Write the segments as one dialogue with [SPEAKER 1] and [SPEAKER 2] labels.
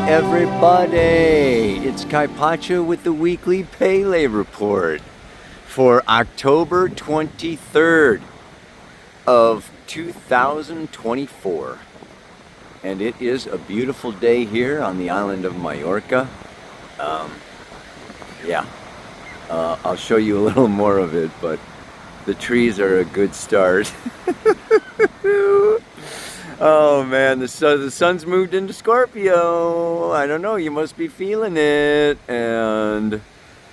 [SPEAKER 1] everybody? It's Kaipacha with the weekly Pele report for October 23rd of 2024. And it is a beautiful day here on the island of Mallorca. I'll show you a little more of it, but the trees are a good start. Oh man, the sun's moved into Scorpio. I don't know, you must be feeling it. And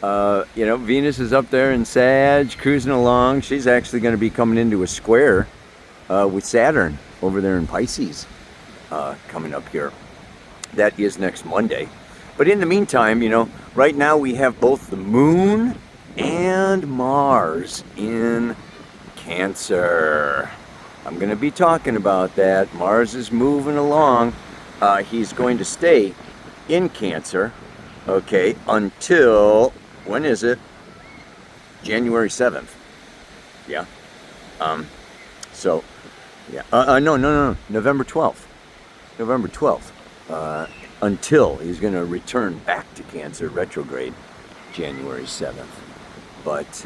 [SPEAKER 1] Venus is up there in Sag, cruising along. She's actually going to be coming into a square with Saturn over there in Pisces coming up here. That is next Monday. But in the meantime, right now we have both the moon and Mars in Cancer. I'm going to be talking about that. Mars is moving along. He's going to stay in Cancer, okay, until, when is it? January 7th. Yeah. No, November 12th. November 12th. Until he's going to return back to Cancer retrograde January 7th. But,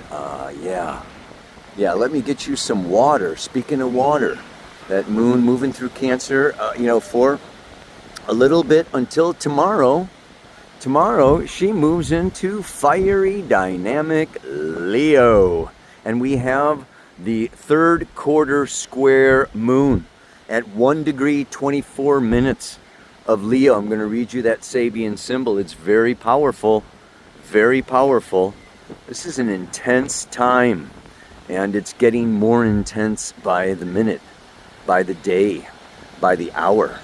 [SPEAKER 1] yeah, let me get you some water. Speaking of water, that moon moving through Cancer, for a little bit until tomorrow. Tomorrow, she moves into fiery, dynamic Leo. And we have the third quarter square moon at 1 degree 24 minutes of Leo. I'm going to read you that Sabian symbol. It's very powerful, very powerful. This is an intense time, and it's getting more intense by the minute, by the day, by the hour.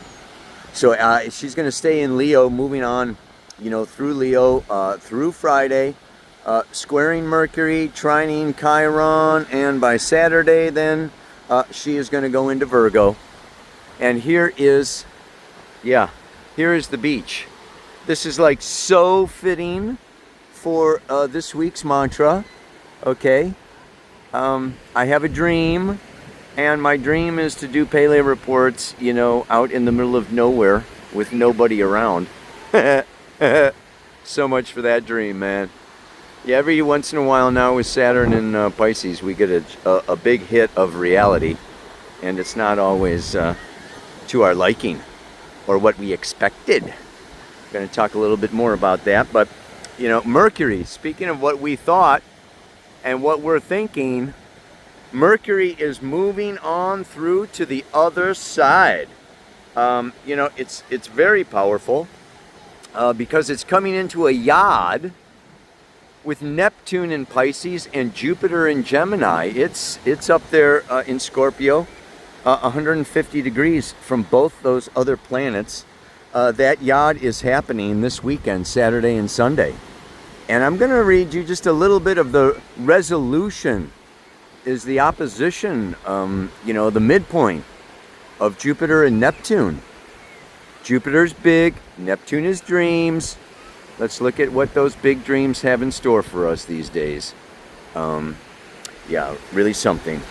[SPEAKER 1] So she's going to stay in Leo, moving on, through Leo, through Friday, squaring Mercury, trining Chiron, and by Saturday then she is going to go into Virgo. And here is the beach. This is like so fitting for this week's mantra. Okay. I have a dream, and my dream is to do Pele reports, out in the middle of nowhere with nobody around. So much for that dream, man. Yeah, every once in a while now with Saturn and Pisces, we get a big hit of reality, and it's not always to our liking or what we expected. I'm going to talk a little bit more about that, but Mercury, speaking of what we thought and what we're thinking, Mercury is moving on through to the other side. It's very powerful because it's coming into a yod with Neptune in Pisces and Jupiter in Gemini. It's up there in Scorpio, 150 degrees from both those other planets. That yod is happening this weekend, Saturday and Sunday. And I'm going to read you just a little bit of the resolution, is the opposition, the midpoint of Jupiter and Neptune. Jupiter's big, Neptune is dreams. Let's look at what those big dreams have in store for us these days. Really something.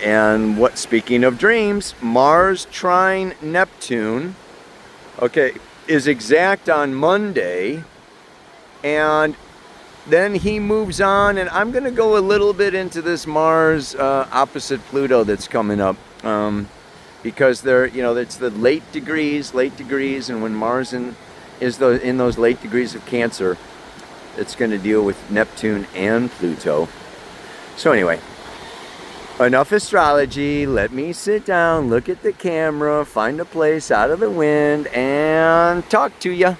[SPEAKER 1] And speaking of dreams, Mars trine Neptune, is exact on Monday. And then he moves on, and I'm going to go a little bit into this Mars opposite Pluto that's coming up, because it's the late degrees, and when Mars is in those late degrees of Cancer, it's going to deal with Neptune and Pluto. So anyway, enough astrology. Let me sit down, look at the camera, find a place out of the wind, and talk to you.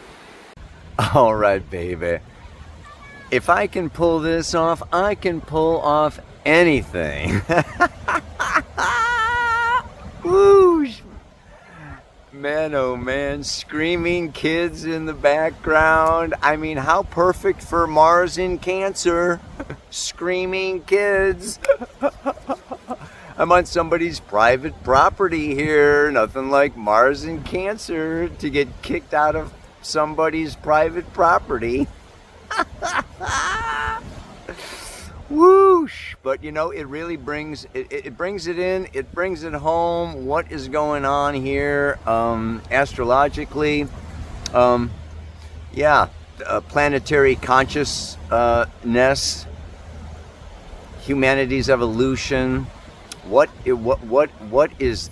[SPEAKER 1] All right, baby. If I can pull this off, I can pull off anything. Whoosh! Man, oh man, screaming kids in the background. I mean, how perfect for Mars in Cancer. Screaming kids. I'm on somebody's private property here. Nothing like Mars in Cancer to get kicked out of somebody's private property. Whoosh! But it really brings it brings it in, it brings it home. What is going on here astrologically? Yeah, planetary consciousness, humanity's evolution. What is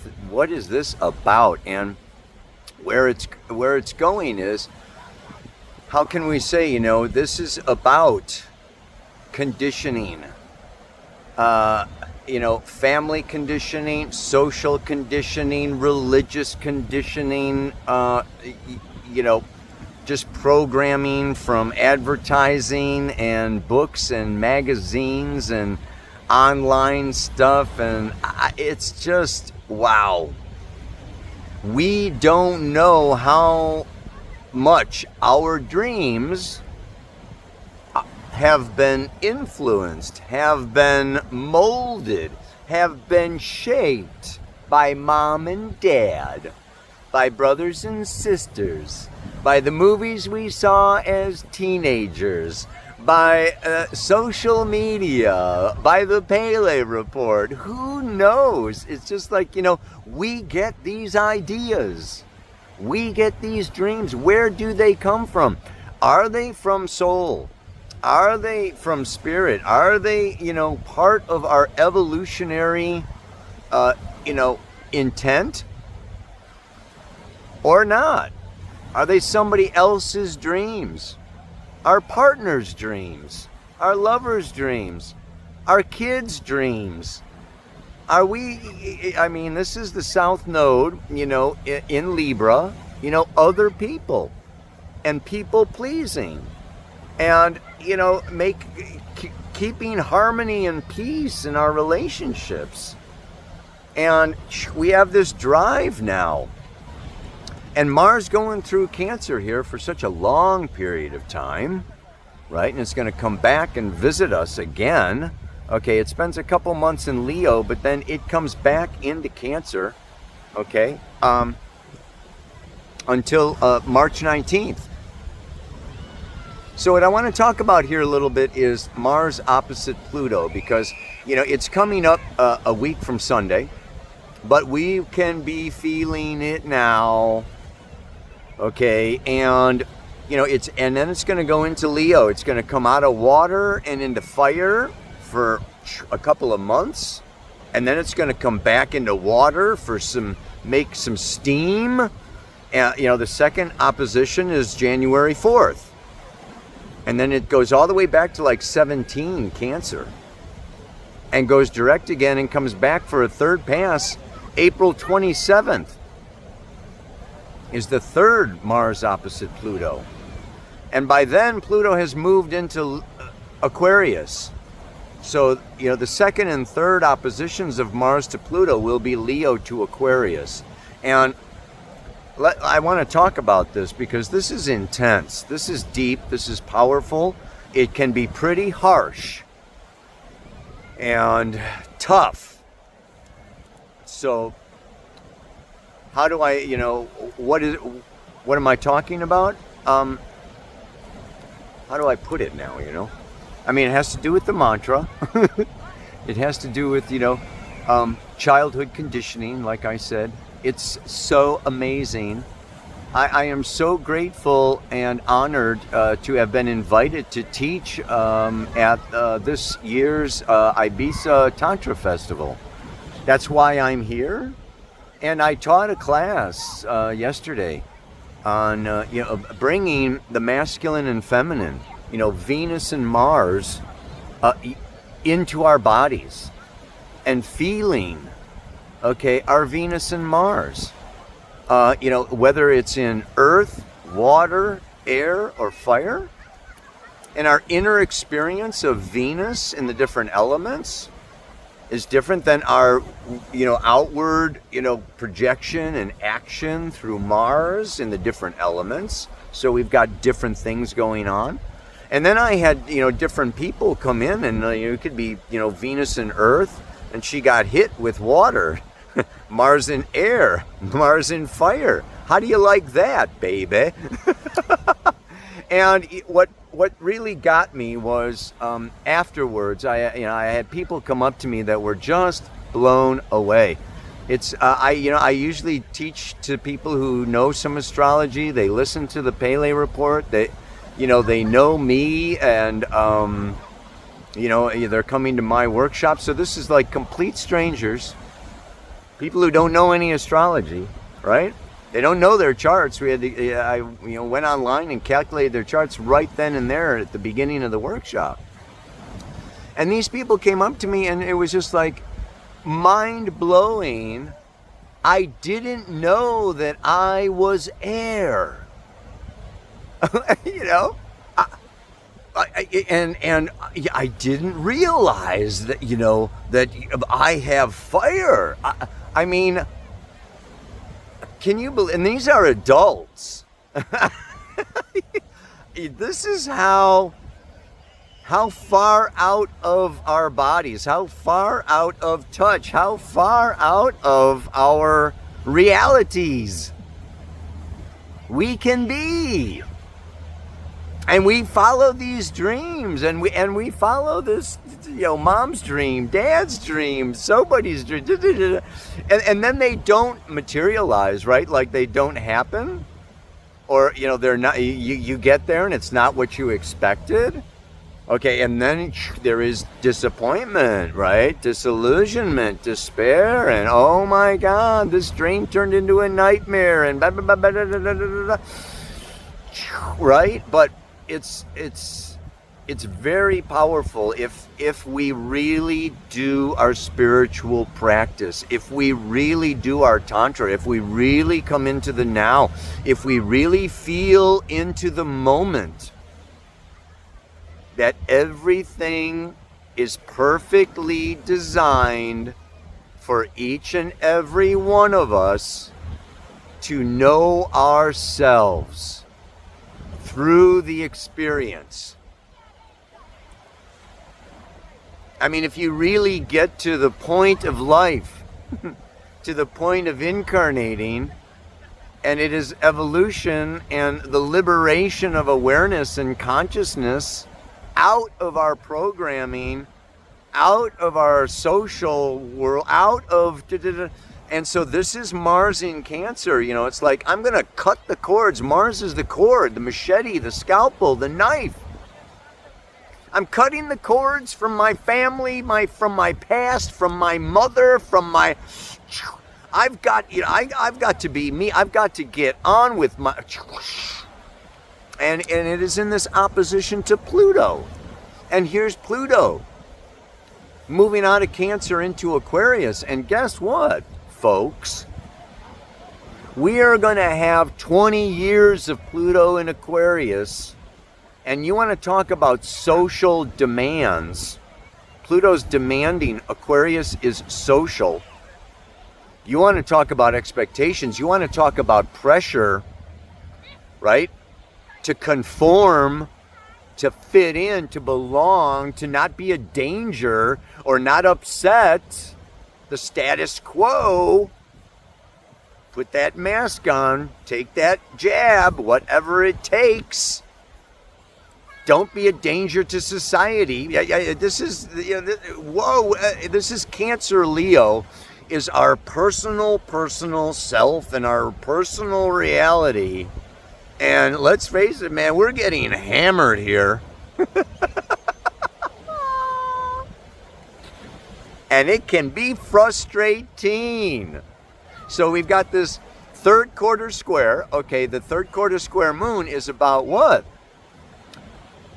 [SPEAKER 1] this about? And where it's going is, how can we say, this is about conditioning, family conditioning, social conditioning, religious conditioning, just programming from advertising and books and magazines and online stuff. And it's just, wow. We don't know how much our dreams have been influenced, have been molded, have been shaped by mom and dad, by brothers and sisters, by the movies we saw as teenagers, by social media, by the Pele Report. Who knows? It's just like, we get these ideas. We get these dreams. Where do they come from? Are they from soul? Are they from spirit? Are they, part of our evolutionary, intent? Or not? Are they somebody else's dreams? Our partner's dreams? Our lover's dreams? Our kids' dreams? Are we, this is the South Node, in Libra, other people and people pleasing and, keeping harmony and peace in our relationships. And we have this drive now. And Mars going through Cancer here for such a long period of time, right? And it's going to come back and visit us again. Okay, it spends a couple months in Leo, but then it comes back into Cancer, okay, until March 19th. So what I want to talk about here a little bit is Mars opposite Pluto, because, it's coming up a week from Sunday, but we can be feeling it now. Okay, and and then it's going to go into Leo. It's going to come out of water and into fire for a couple of months, and then it's going to come back into water for make some steam. And the second opposition is January 4th, and then it goes all the way back to like 17 Cancer, and goes direct again and comes back for a third pass. April 27th. Is the third Mars opposite Pluto. And by then, Pluto has moved into Aquarius. So, the second and third oppositions of Mars to Pluto will be Leo to Aquarius. And I want to talk about this because this is intense. This is deep. This is powerful. It can be pretty harsh and tough. So, how do I, what am I talking about? How do I put it now, it has to do with the mantra. It has to do with, childhood conditioning, like I said. It's so amazing. I am so grateful and honored to have been invited to teach at this year's Ibiza Tantra Festival. That's why I'm here. And I taught a class yesterday on bringing the masculine and feminine, Venus and Mars, into our bodies, and feeling, our Venus and Mars, whether it's in earth, water, air, or fire, and our inner experience of Venus in the different elements is different than our, outward, projection and action through Mars in the different elements. So we've got different things going on. And then I had, different people come in, and it could be, Venus and Earth, and she got hit with water, Mars and air, Mars and fire. How do you like that, baby? And what really got me was afterwards, I had people come up to me that were just blown away. It's I usually teach to people who know some astrology. They listen to the Pele report. They know me, and they're coming to my workshop. So this is like complete strangers, people who don't know any astrology, right? They don't know their charts. I went online and calculated their charts right then and there at the beginning of the workshop. And these people came up to me, and it was just like mind blowing. I didn't know that I was air. I didn't realize that that I have fire. I mean, can you believe? And these are adults. This is how far out of our bodies, how far out of touch, how far out of our realities we can be. And we follow these dreams, and we follow this, mom's dream, dad's dream, somebody's dream, and then they don't materialize, right? Like they don't happen, or they're not. You get there and it's not what you expected. Okay, and then there is disappointment, right? Disillusionment, despair, and oh my God, this dream turned into a nightmare, and blah, blah, blah, blah, blah, blah, blah, blah. Right? But it's very powerful if we really do our spiritual practice, if we really do our tantra, if we really come into the now, if we really feel into the moment, that everything is perfectly designed for each and every one of us to know ourselves through the experience. I mean, if you really get to the point of life, to the point of incarnating, and it is evolution and the liberation of awareness and consciousness out of our programming, out of our social world, out of... And so this is Mars in Cancer. It's like, I'm going to cut the cords. Mars is the cord, the machete, the scalpel, the knife. I'm cutting the cords from my family, from my past, from my mother, from my... I've got to be me. I've got to get on with my... And it is in this opposition to Pluto. And here's Pluto moving out of Cancer into Aquarius. And guess what, folks? We are going to have 20 years of Pluto in Aquarius. And you want to talk about social demands. Pluto's demanding. Aquarius is social. You want to talk about expectations. You want to talk about pressure, right? To conform, to fit in, to belong, to not be a danger or not upset the status quo. Put that mask on, take that jab, whatever it takes. Don't be a danger to society. This is, this is Cancer Leo, is our personal self and our personal reality. And let's face it, man, we're getting hammered here. And it can be frustrating. So we've got this third quarter square. Okay, the third quarter square moon is about what?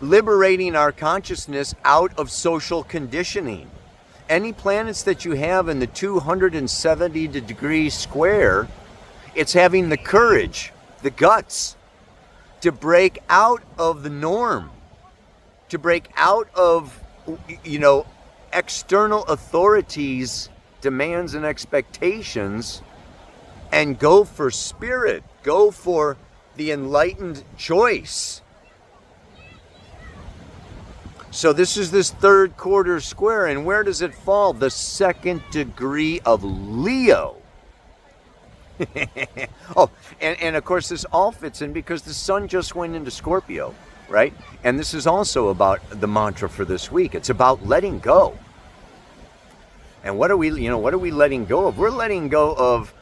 [SPEAKER 1] Liberating our consciousness out of social conditioning. Any planets that you have in the 270-degree square, it's having the courage, the guts, to break out of the norm, to break out of, external authorities' demands and expectations, and go for spirit, go for the enlightened choice. So this is this third quarter square, and where does it fall? The second degree of Leo. Oh, and of course this all fits in because the sun just went into Scorpio, right? And this is also about the mantra for this week. It's about letting go. And what are we letting go of? We're letting go of,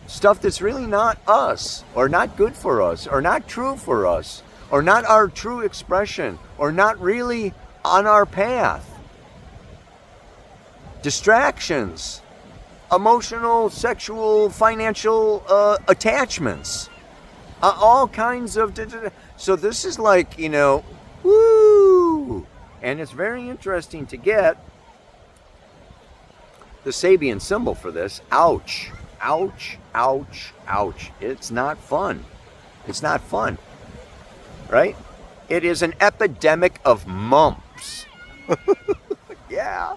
[SPEAKER 1] stuff that's really not us, or not good for us, or not true for us, or not our true expression, or not really on our path. Distractions, emotional, sexual, financial attachments, all kinds of. So this is like, woo! And it's very interesting to get the Sabian symbol for this. Ouch, ouch, ouch, ouch. It's not fun. It's not fun, right? It is an epidemic of mumps. Yeah.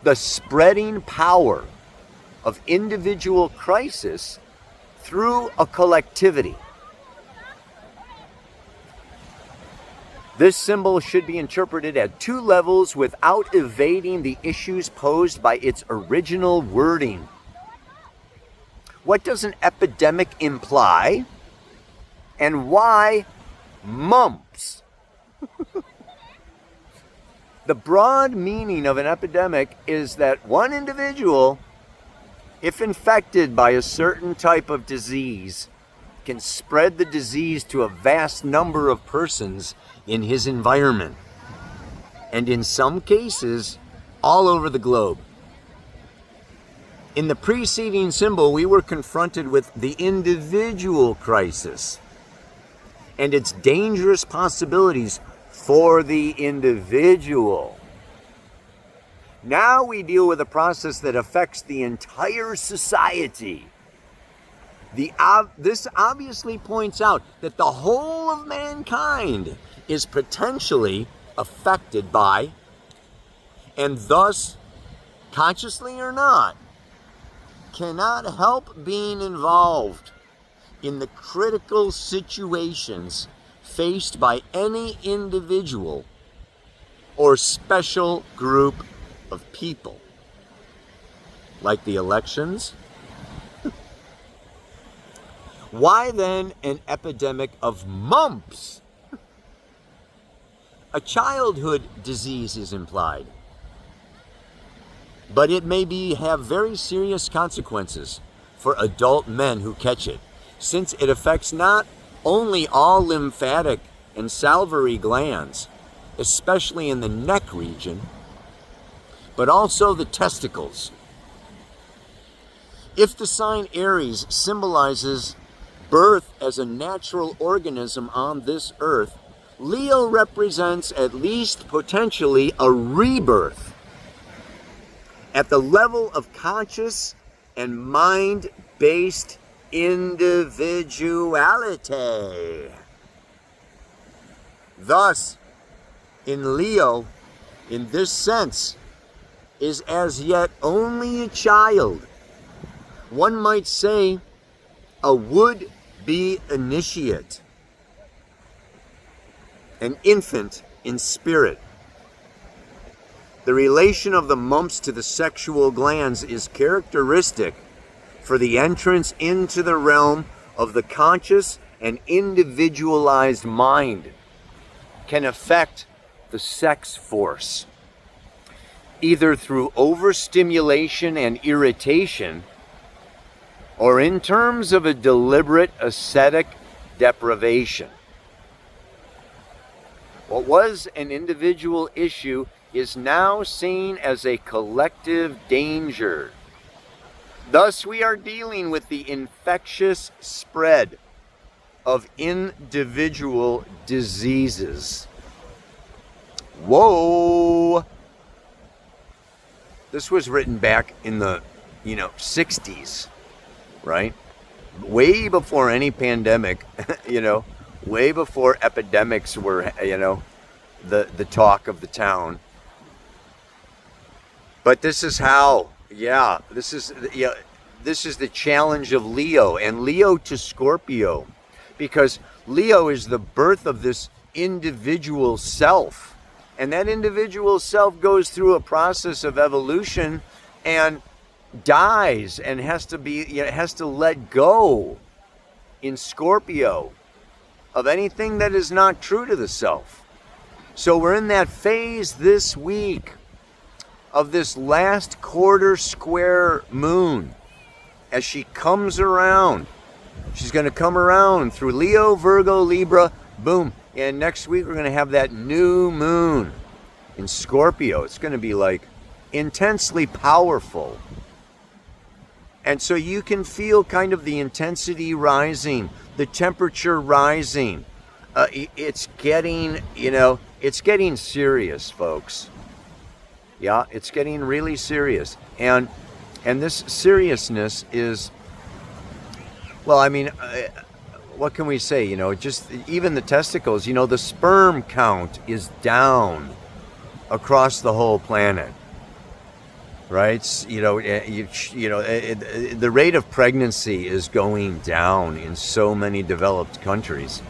[SPEAKER 1] The spreading power of individual crisis through a collectivity. This symbol should be interpreted at two levels without evading the issues posed by its original wording. What does an epidemic imply? And why mumps? The broad meaning of an epidemic is that one individual, if infected by a certain type of disease, can spread the disease to a vast number of persons in his environment, and in some cases, all over the globe. In the preceding symbol, we were confronted with the individual crisis and its dangerous possibilities for the individual. Now we deal with a process that affects the entire society. This obviously points out that the whole of mankind is potentially affected by, and thus, consciously or not, cannot help being involved in the critical situations faced by any individual or special group of people, like the elections. Why then an epidemic of mumps? A childhood disease is implied, but it may have very serious consequences for adult men who catch it, since it affects not only all lymphatic and salivary glands, especially in the neck region, but also the testicles. If the sign Aries symbolizes birth as a natural organism on this earth, Leo represents at least potentially a rebirth at the level of conscious and mind-based individuality. Thus, in Leo, in this sense, is as yet only a child. One might say a would-be initiate, an infant in spirit. The relation of the mumps to the sexual glands is characteristic for the entrance into the realm of the conscious and individualized mind, can affect the sex force, either through overstimulation and irritation, or in terms of a deliberate ascetic deprivation. What was an individual issue is now seen as a collective danger. Thus, we are dealing with the infectious spread of individual diseases. Whoa! This was written back in the, 60s, right? Way before any pandemic, way before epidemics were, the talk of the town. But this is how, this is the challenge of Leo, and Leo to Scorpio, because Leo is the birth of this individual self, and that individual self goes through a process of evolution and dies and has to let go in Scorpio of anything that is not true to the self. So we're in that phase this week of this last quarter square moon as she comes around. She's going to come around through Leo, Virgo, Libra, boom. And next week we're going to have that new moon in Scorpio. It's going to be like intensely powerful. And so you can feel kind of the intensity rising, the temperature rising. It's getting, it's getting serious, folks. Yeah, it's getting really serious. And this seriousness is, well, I mean, what can we say? Just even the testicles, the sperm count is down across the whole planet. Right? The rate of pregnancy is going down in so many developed countries.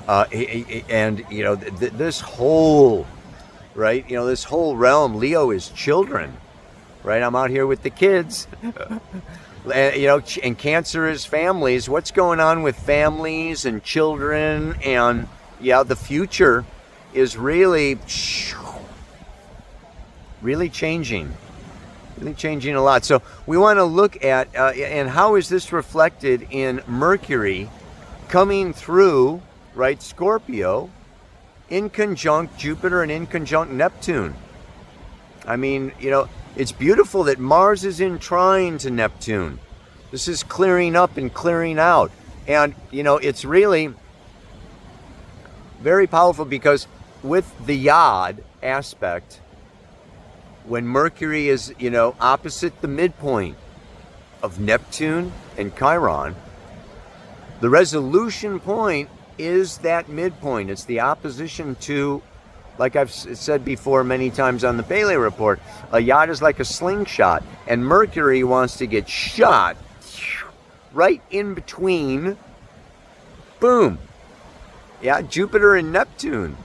[SPEAKER 1] And, this whole, right? This whole realm, Leo is children, right? I'm out here with the kids, and Cancer is families. What's going on with families and children? And the future is really changing. Really changing a lot. So we want to look at, and how is this reflected in Mercury coming through, right, Scorpio, in conjunct Jupiter and in conjunct Neptune. I mean, it's beautiful that Mars is in trine to Neptune. This is clearing up and clearing out. And, it's really very powerful because with the Yod aspect, when Mercury is, opposite the midpoint of Neptune and Chiron, the resolution point is that midpoint. It's the opposition to, like I've said before many times on the Pele Report, a Yod is like a slingshot, and Mercury wants to get shot right in between, boom, Jupiter and Neptune.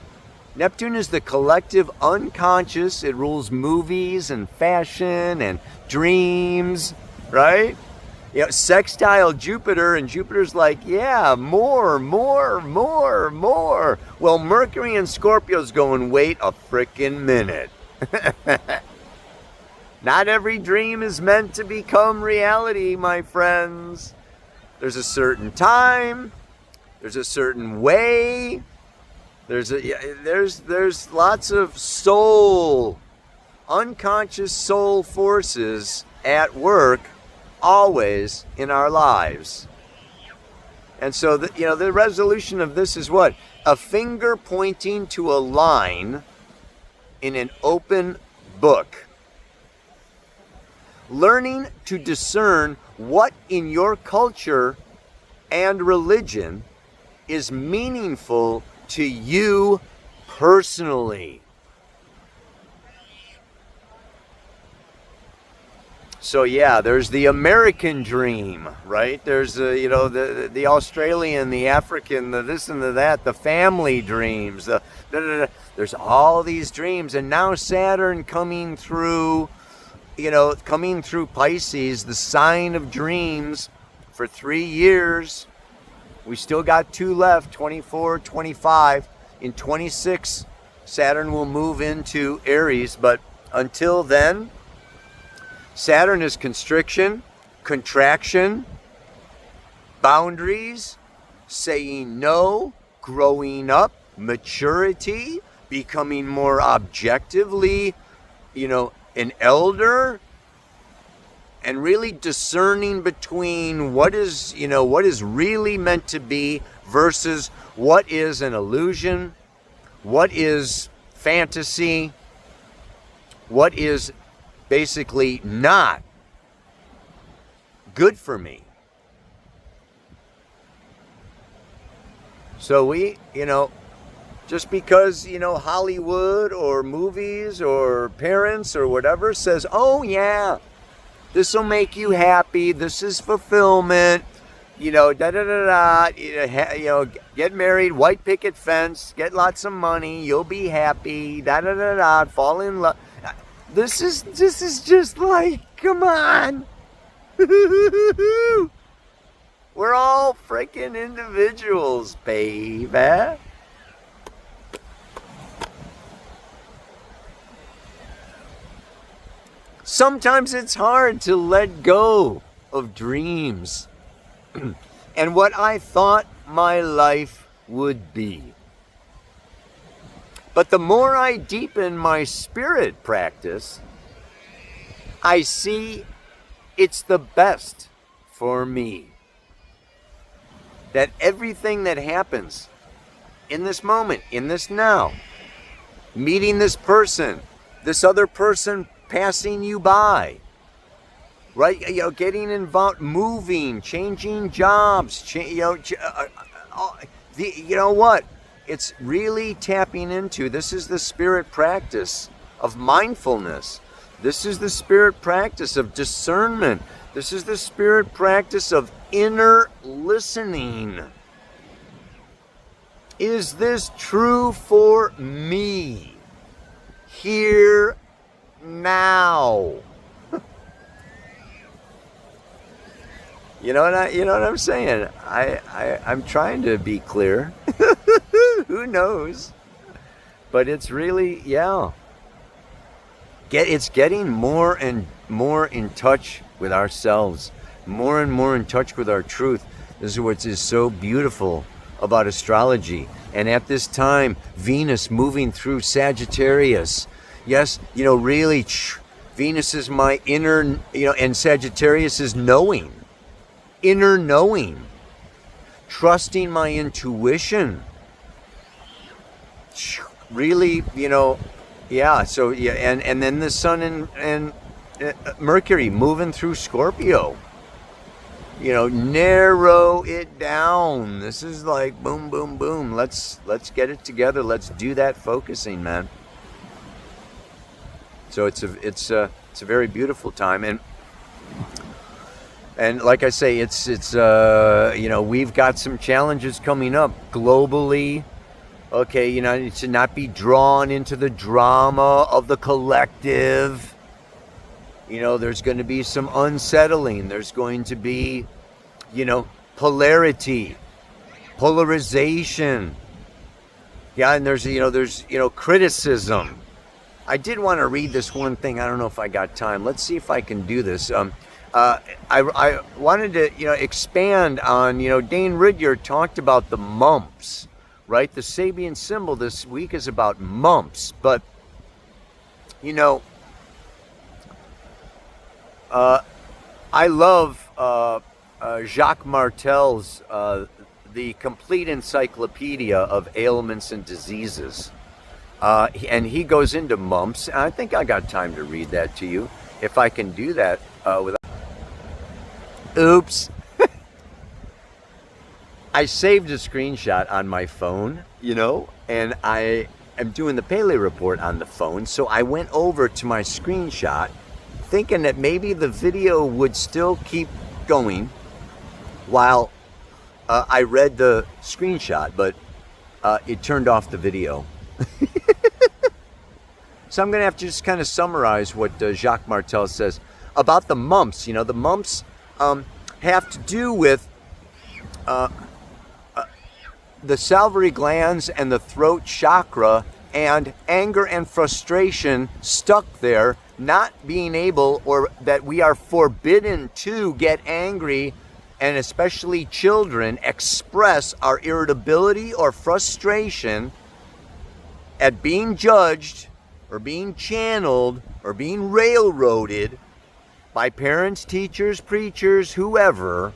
[SPEAKER 1] Neptune is the collective unconscious. It rules movies and fashion and dreams, right? Sextile Jupiter, and Jupiter's like, more. Well, Mercury and Scorpio's going, wait a frickin' minute. Not every dream is meant to become reality, my friends. There's a certain time. There's a certain way. There's lots of soul, unconscious soul forces at work always in our lives. And so the resolution of this is what? A finger pointing to a line in an open book. Learning to discern what in your culture and religion is meaningful to you personally. So there's the American dream, right? There's the Australian, the African, the this and the that, the family dreams. There's all these dreams, and now Saturn coming through Pisces, the sign of dreams, for 3 years. We still got 2 left, 24, 25. In 26, Saturn will move into Aries. But until then, Saturn is constriction, contraction, boundaries, saying no, growing up, maturity, becoming more objectively, an elder, and really discerning between what is really meant to be versus what is an illusion, what is fantasy, what is basically not good for me. So we, just because, Hollywood or movies or parents or whatever says, oh yeah, this will make you happy, this is fulfillment, get married, white picket fence, get lots of money, you'll be happy, fall in love. This is just like, come on. We're all freaking individuals, baby. Sometimes it's hard to let go of dreams and what I thought my life would be. But the more I deepen my spirit practice, I see it's the best for me. That everything that happens in this moment, in this now, meeting this person, this other person passing you by, right? Getting involved, moving, changing jobs, you know what? It's really tapping into, this is the spirit practice of mindfulness. This is the spirit practice of discernment. This is the spirit practice of inner listening. Is this true for me? Here, now. You know what I'm saying? I'm trying to be clear. Who knows? But it's really, yeah. It's getting more and more in touch with ourselves, more and more in touch with our truth. This is what is so beautiful about astrology. And at this time, Venus moving through Sagittarius. Yes, really, Venus is my inner, and Sagittarius is knowing. Inner knowing. Trusting my intuition. Really, yeah, so yeah, and then the Sun and Mercury moving through Scorpio. Narrow it down. This is like boom, boom, boom. Let's get it together. Let's do that focusing, man. So it's a very beautiful time, and like I say, it's we've got some challenges coming up globally. Okay, to not be drawn into the drama of the collective. There's going to be some unsettling. There's going to be, polarity, polarization. Yeah, and there's criticism. I did want to read this one thing. I don't know if I got time. Let's see if I can do this. I wanted to, expand on, Dane Ridyard talked about the mumps. Right? The Sabian symbol this week is about mumps. But, I love Jacques Martel's The Complete Encyclopedia of Ailments and Diseases. And he goes into mumps. I think I got time to read that to you. If I can do that without... Oops. I saved a screenshot on my phone, and I am doing the Pele report on the phone. So I went over to my screenshot thinking that maybe the video would still keep going while I read the screenshot, but it turned off the video. So I'm going to have to just kind of summarize what Jacques Martel says about the mumps. The mumps have to do with... the salivary glands and the throat chakra, and anger and frustration stuck there, not being able, or that we are forbidden to get angry, and especially children express our irritability or frustration at being judged or being channeled or being railroaded by parents, teachers, preachers, whoever.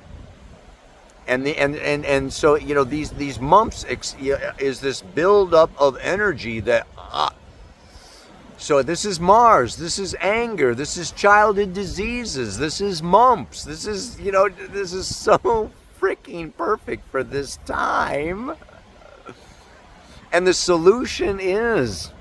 [SPEAKER 1] And so these mumps is this buildup of energy that so this is Mars, this is anger, this is childhood diseases, this is mumps, this is this is so freaking perfect for this time. And the solution is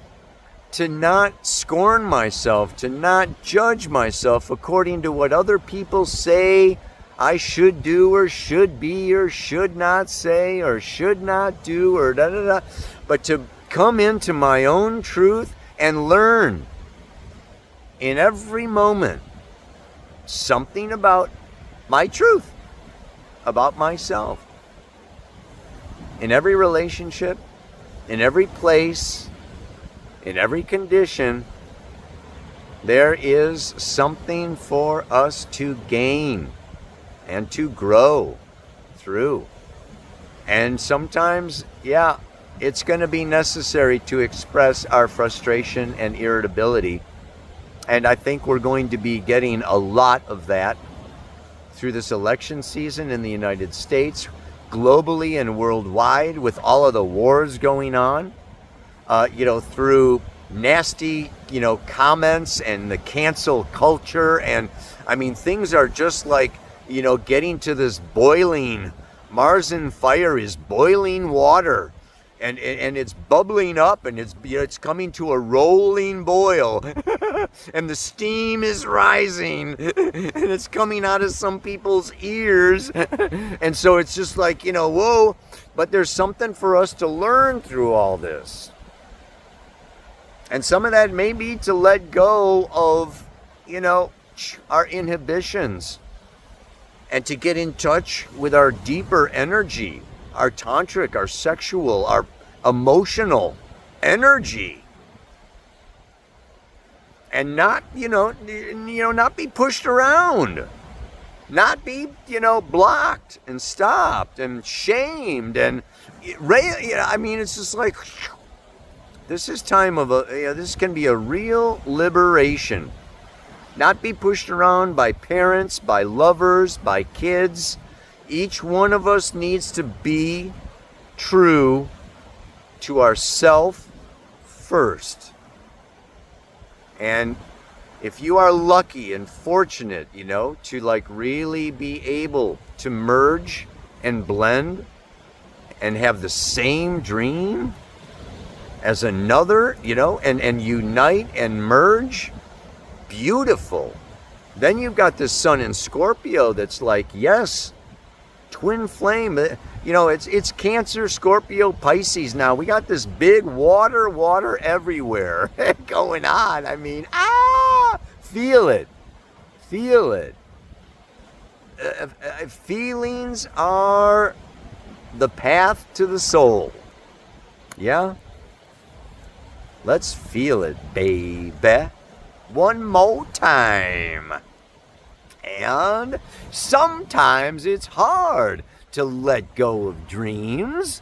[SPEAKER 1] to not scorn myself, to not judge myself according to what other people say I should do or should be or should not say or should not do or da-da-da. But to come into my own truth and learn in every moment something about my truth, about myself. In every relationship, in every place, in every condition, There is something for us to gain and to grow through. And sometimes, yeah, it's going to be necessary to express our frustration and irritability. And I think we're going to be getting a lot of that through this election season in the United States, globally and worldwide, with all of the wars going on, through nasty, comments and the cancel culture. And I mean, things are just like, getting to this boiling. Mars in fire is boiling water. And it's bubbling up, and it's coming to a rolling boil, and the steam is rising, and it's coming out of some people's ears, and so it's just like, whoa, but there's something for us to learn through all this. And some of that may be to let go of, our inhibitions, and to get in touch with our deeper energy, our tantric, our sexual, our emotional energy, and not, not be pushed around, not be, blocked and stopped and shamed. And I mean, it's just like, this is time of this can be a real liberation. Not be pushed around by parents, by lovers, by kids. Each one of us needs to be true to ourself first. And if you are lucky and fortunate, to like really be able to merge and blend and have the same dream as another, and unite and merge, beautiful. Then you've got this sun in Scorpio that's like, yes, twin flame. It's Cancer, Scorpio, Pisces now. We got this big water everywhere going on. I mean, feel it. Feelings are the path to the soul. Yeah? Let's feel it, baby. One more time. And sometimes it's hard to let go of dreams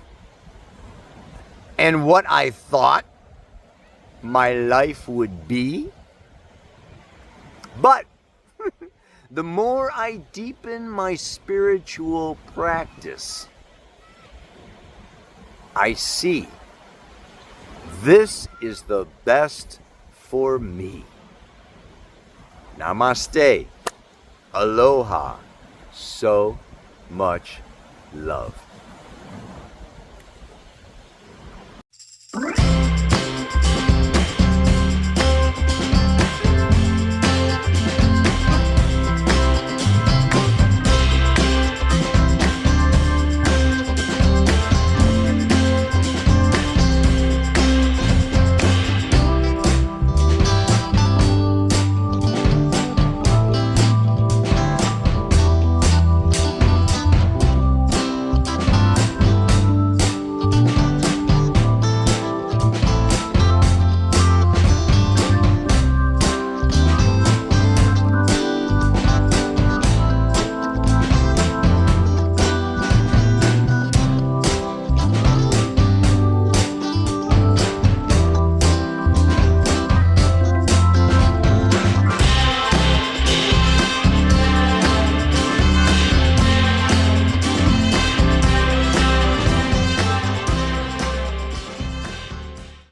[SPEAKER 1] and what I thought my life would be. But the more I deepen my spiritual practice, I see this is the best for me. Namaste. Aloha. So much love.